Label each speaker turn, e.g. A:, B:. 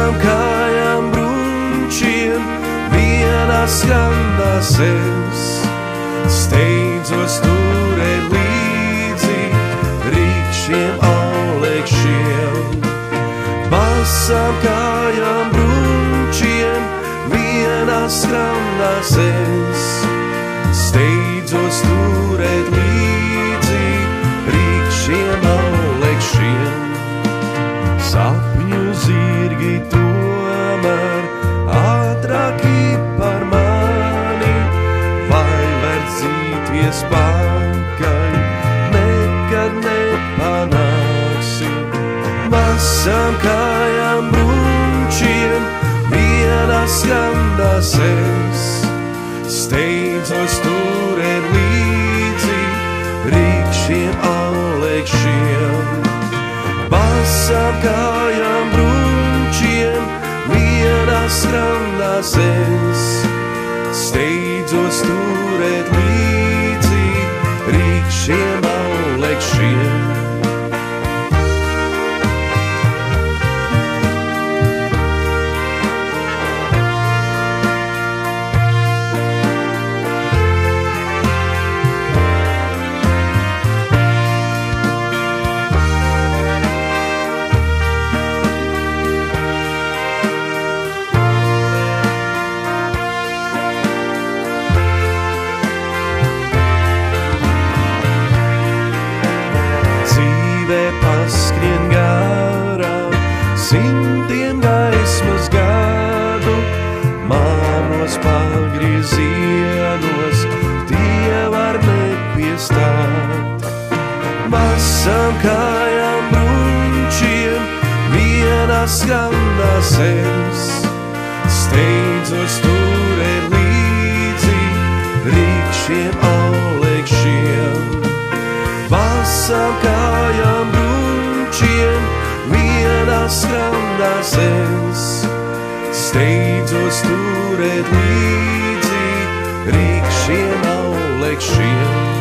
A: Masām kājām bruņķiem, vienas skandas es, steidzos turēt līdzi rīkšiem aulekšiem. Masām kājām bruņķiem, vienas skandas es, steidzos turēt līdzi rīkšiem aulekšiem. Sapņu zirgi tomēr ātrāki par mani, vai verdzīties pakaļ nekad nepanāksi. Masām kājām bruņķiem, vienas skandas es, steidzos turēt līdzi rīkšiem aulekšiem. Masām kājām bruņķiem, vienas skandas es, steidzos turēt līdzi rīkšiem aulekšiem. Paskrien garām simtiem gaismas gadu, manos pagriezienos tie var nepiestāt. Masām kājām bruņķiem, vienas skandas es, steidzos turēt līdzi rīkšiem aulekšiem. Masām kājām bruņķiem, vienas skandas es, steidzos turēt līdzi rīkšiem aulekšiem.